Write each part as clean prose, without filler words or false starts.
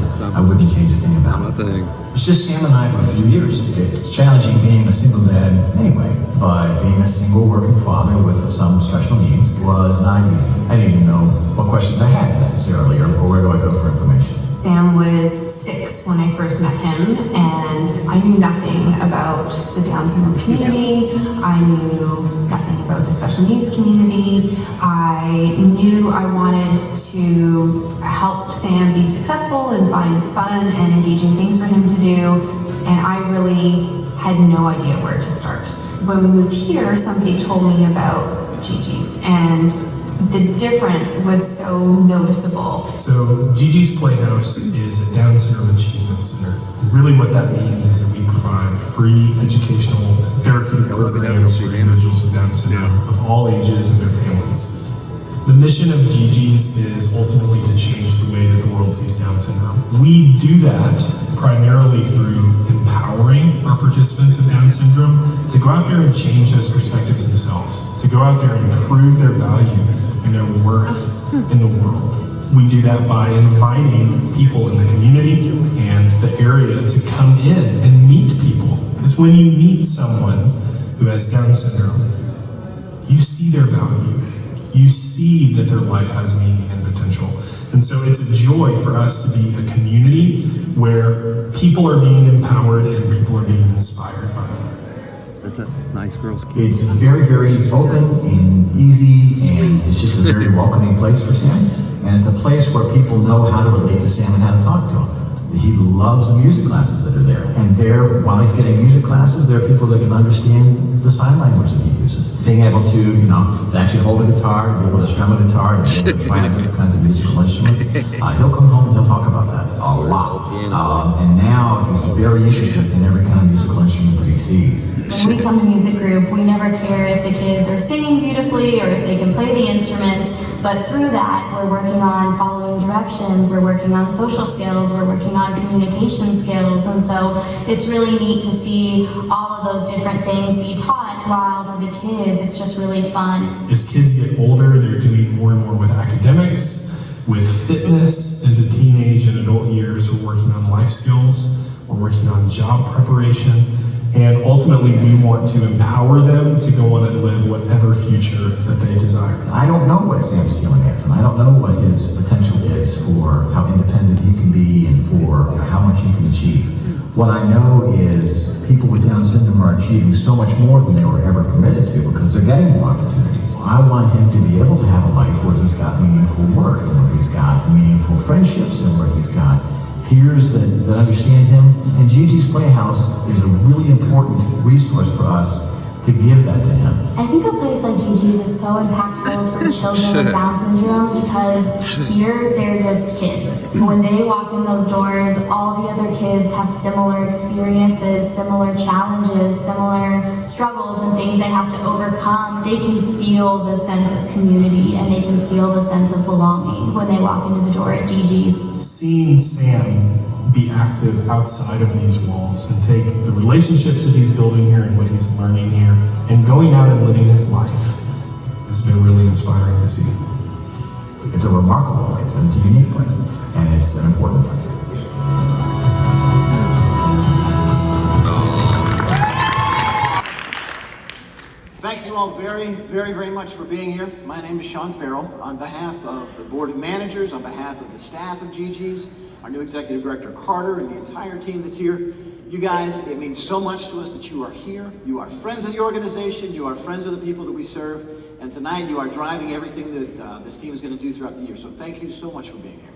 else, I wouldn't change a thing about it. It's just Sam and I for a few years. It's challenging being a single dad anyway, but being a single working father with some special needs was not easy. I didn't even know what questions I had necessarily, or where do I go for information. Sam was 6 when I first met him, and I knew nothing about the Down syndrome community. I knew nothing about the special needs community. I knew I wanted to help Sam be successful and find fun and engaging things for him to do, and I really had no idea where to start. When we moved here, somebody told me about GiGi's, and the difference was so noticeable. So GiGi's Playhouse is a Down Syndrome Achievement Center. Really what that means is that we provide free educational therapeutic programs for individuals with Down syndrome of all ages and their families. The mission of GiGi's is ultimately to change the way that the world sees Down syndrome. We do that primarily through empowering our participants with Down syndrome to go out there and change those perspectives themselves, to go out there and prove their value and their worth in the world. We do that by inviting people in the community and the area to come in and meet people. Because when you meet someone who has Down syndrome, you see their value. You see that their life has meaning and potential. And so it's a joy for us to be a community where people are being empowered and people are being inspired by them. That's a nice girl's kid. It's very, very open and easy, and it's just a very welcoming place for Sam. And it's a place where people know how to relate to Sam and how to talk to him. He loves the music classes that are there. And there, while he's getting music classes, there are people that can understand the sign language that he uses. Being able to, to actually hold a guitar, to be able to strum a guitar, to be able to try out different kinds of musical instruments. He'll come home and he'll talk about that a lot. And now he's very interested in every kind of musical instrument that he sees. When we come to music group, we never care if the kids are singing beautifully or if they can play the instruments, but through that, we're working on following directions, we're working on social skills, we're working on communication skills, and so it's really neat to see all of those different things be taught, while to the kids, it's just really fun. As kids get older, they're doing more and more with academics, with fitness into teenage and adult years. We're working on life skills, we're working on job preparation, and ultimately we want to empower them to go on and live whatever future that they desire. I don't know what Sam's ceiling is, and I don't know what his potential is for how independent he can be and for how much he can achieve. What I know is people with Down syndrome are achieving so much more than they were ever permitted to because they're getting more opportunities. I want him to be able to have a life where he's got meaningful work, and where he's got meaningful friendships, and where he's got peers that understand him. And GiGi's Playhouse is a really important resource for us to give that to him. I think a place like GiGi's is so impactful for children with Down syndrome because here they're just kids. When they walk in those doors, all the other kids have similar experiences, similar challenges, similar struggles and things they have to overcome. They can feel the sense of community and they can feel the sense of belonging when they walk into the door at GiGi's. Seeing Sam be active outside of these walls and take the relationships that he's building here and what he's learning here and going out and living his life has been really inspiring to see. It's a remarkable place, and it's a unique place, and it's an important place. Thank you all very, very, very much for being here. My name is Sean Farrell. On behalf of the Board of Managers, on behalf of the staff of GiGi's, our new Executive Director Carter, and the entire team that's here, you guys, it means so much to us that you are here. You are friends of the organization, you are friends of the people that we serve, and tonight you are driving everything that this team is going to do throughout the year. So thank you so much for being here.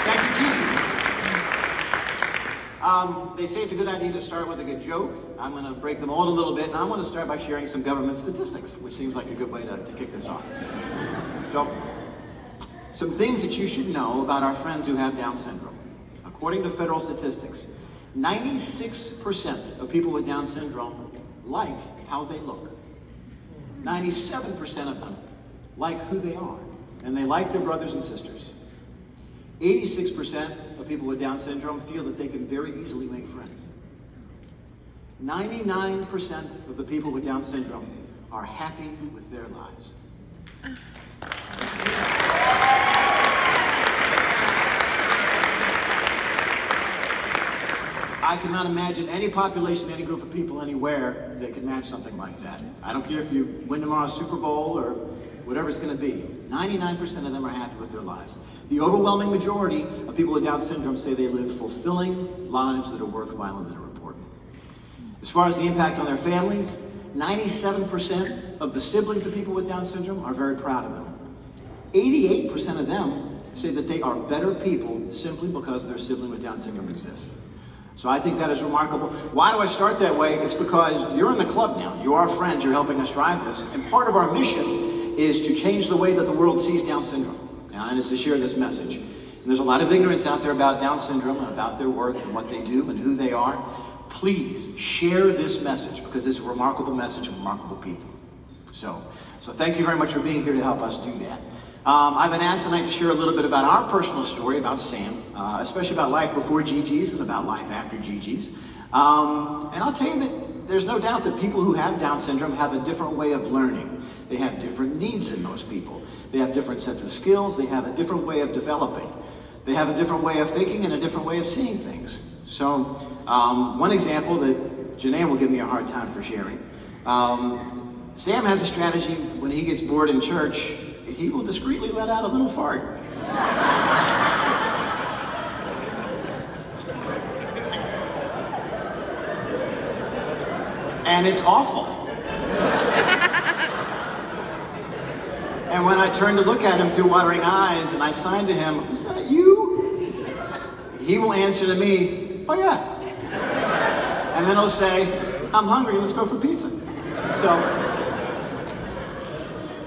Thank you, GiGi's. They say it's a good idea to start with a good joke. I'm going to break the mold a little bit, and I want to start by sharing some government statistics, which seems like a good way to kick this off. So, some things that you should know about our friends who have Down syndrome. According to federal statistics, 96% of people with Down syndrome like how they look. 97% of them like who they are, and they like their brothers and sisters. 86% of people with Down syndrome feel that they can very easily make friends. 99% of the people with Down syndrome are happy with their lives. I cannot imagine any population, any group of people anywhere that can match something like that. I don't care if you win tomorrow's Super Bowl or whatever it's going to be. 99% of them are happy with their lives. The overwhelming majority of people with Down syndrome say they live fulfilling lives that are worthwhile and that are important. As far as the impact on their families, 97% of the siblings of people with Down syndrome are very proud of them. 88% of them say that they are better people simply because their sibling with Down syndrome exists. So I think that is remarkable. Why do I start that way? It's because you're in the club now. You are friends. You're helping us drive this. And part of our mission is to change the way that the world sees Down syndrome. And is to share this message. And there's a lot of ignorance out there about Down syndrome and about their worth and what they do and who they are. Please share this message because it's a remarkable message of remarkable people. So thank you very much for being here to help us do that. I've been asked tonight to share a little bit about our personal story about Sam, especially about life before GiGi's and about life after GiGi's. And I'll tell you that there's no doubt that people who have Down syndrome have a different way of learning. They have different needs than most people. They have different sets of skills. They have a different way of developing. They have a different way of thinking and a different way of seeing things. So one example that Janae will give me a hard time for sharing. Sam has a strategy when he gets bored in church. He will discreetly let out a little fart. And it's awful. And when I turn to look at him through watering eyes and I sign to him, "Is that you?" He will answer to me, "Oh yeah." And then he'll say, "I'm hungry, let's go for pizza."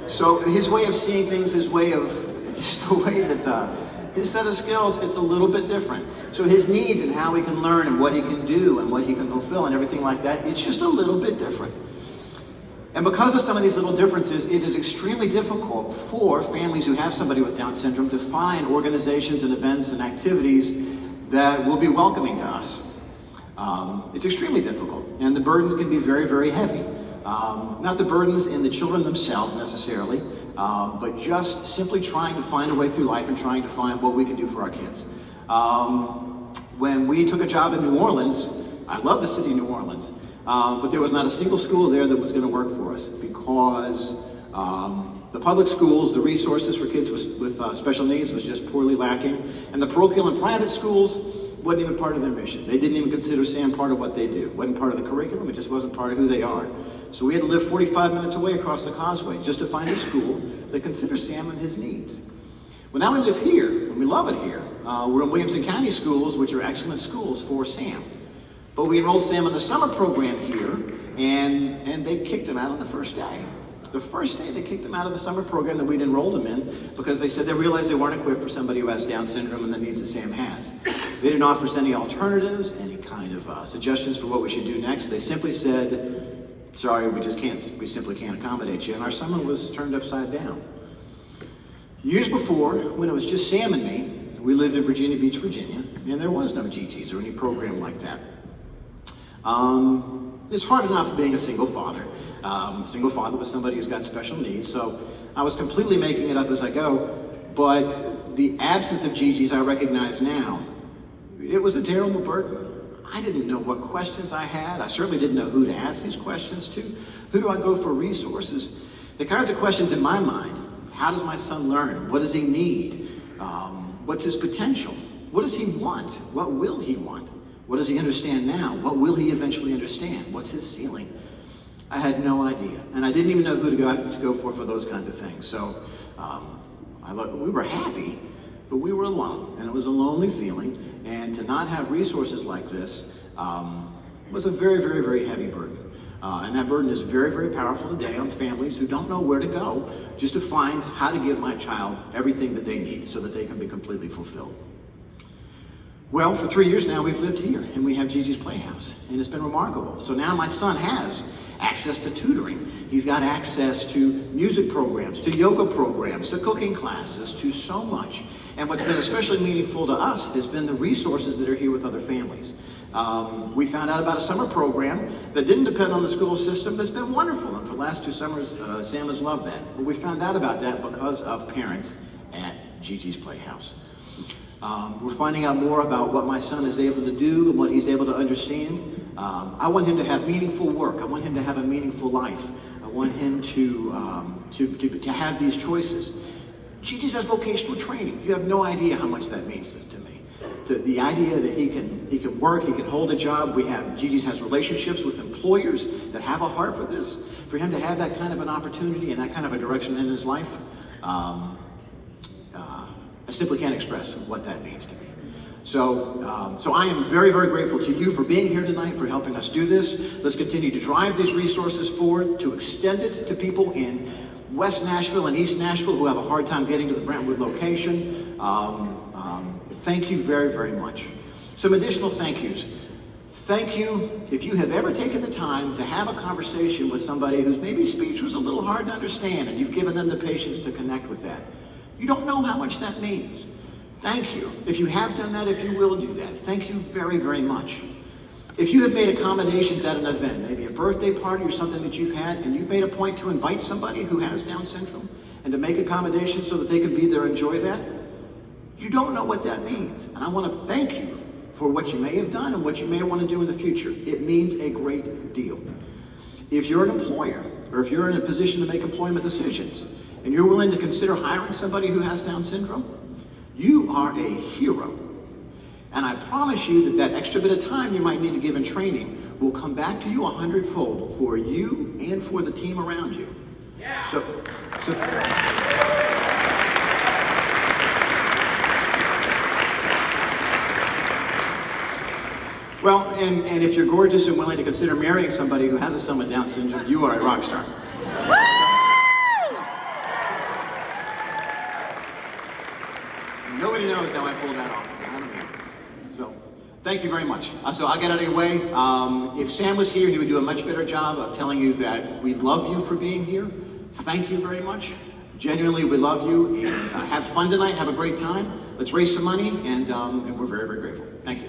So his way of seeing things, his way of, just the way that, his set of skills, it's a little bit different. So his needs and how he can learn and what he can do and what he can fulfill and everything like that, it's just a little bit different. And because of some of these little differences, it is extremely difficult for families who have somebody with Down syndrome to find organizations and events and activities that will be welcoming to us. It's extremely difficult, and the burdens can be very, very heavy. Not the burdens in the children themselves necessarily, but just simply trying to find a way through life and trying to find what we can do for our kids. When we took a job in New Orleans, I love the city of New Orleans, but there was not a single school there that was going to work for us because the public schools, the resources for kids with special needs was just poorly lacking, and the parochial and private schools wasn't even part of their mission. They didn't even consider Sam part of what they do. It wasn't part of the curriculum, it just wasn't part of who they are. So we had to live 45 minutes away across the causeway just to find a school that considers Sam and his needs. Well, now we live here, and we love it here. We're in Williamson County schools, which are excellent schools for Sam. But we enrolled Sam in the summer program here, and they kicked him out on the first day. The first day they kicked him out of the summer program that we'd enrolled him in because they said they realized they weren't equipped for somebody who has Down syndrome and the needs that Sam has. They didn't offer us any alternatives, any kind of suggestions for what we should do next. They simply said, "Sorry, we simply can't accommodate you." And our summer was turned upside down. Years before, when it was just Sam and me, we lived in Virginia Beach, Virginia, and there was no GiGi's or any program like that. It's hard enough being a single father. Single father with somebody who's got special needs, so I was completely making it up as I go, but the absence of GiGi's I recognize now, it was a terrible burden. I didn't know what questions I had. I certainly didn't know who to ask these questions to. Who do I go for resources? The kinds of questions in my mind: how does my son learn? What does he need? What's his potential? What does he want? What will he want? What does he understand now? What will he eventually understand? What's his ceiling? I had no idea, and I didn't even know who to go for those kinds of things. So we were happy, but we were alone, and it was a lonely feeling. And to not have resources like this was a very, very, very heavy burden. And that burden is very, very powerful today on families who don't know where to go just to find how to give my child everything that they need so that they can be completely fulfilled. Well, for 3 years now, we've lived here, and we have GiGi's Playhouse, and it's been remarkable. So now my son has access to tutoring. He's got access to music programs, to yoga programs, to cooking classes, to so much. And what's been especially meaningful to us has been the resources that are here with other families. We found out about a summer program that didn't depend on the school system that's been wonderful. And for the last 2 summers, Sam has loved that. But we found out about that because of parents at GiGi's Playhouse. We're finding out more about what my son is able to do and what he's able to understand. I want him to have meaningful work. I want him to have a meaningful life. I want him to have these choices. GiGi's has vocational training. You have no idea how much that means to me. The idea that he can work, he can hold a job. GiGi's has relationships with employers that have a heart for this. For him to have that kind of an opportunity and that kind of a direction in his life, I simply can't express what that means to me. So I am very, very grateful to you for being here tonight, for helping us do this. Let's continue to drive these resources forward, to extend it to people in West Nashville and East Nashville who have a hard time getting to the Brentwood location. Thank you very, very much. Some additional thank yous. Thank you if you have ever taken the time to have a conversation with somebody whose maybe speech was a little hard to understand and you've given them the patience to connect with that. You don't know how much that means. Thank you. If you have done that, if you will do that, thank you very, very much. If you have made accommodations at an event, maybe a birthday party or something that you've had, and you've made a point to invite somebody who has Down syndrome and to make accommodations so that they can be there and enjoy that, you don't know what that means. And I want to thank you for what you may have done and what you may want to do in the future. It means a great deal. If you're an employer, or if you're in a position to make employment decisions, and you're willing to consider hiring somebody who has Down syndrome, you are a hero. And I promise you that extra bit of time you might need to give in training will come back to you 100-fold for you and for the team around you. Yeah. So well, and if you're gorgeous and willing to consider marrying somebody who has a son with Down syndrome, you are a rock star. Nobody knows how I pulled that off. I don't know. So, thank you very much. So I'll get out of your way. If Sam was here, he would do a much better job of telling you that we love you for being here. Thank you very much. Genuinely, we love you. And have fun tonight. Have a great time. Let's raise some money, and we're very, very grateful. Thank you.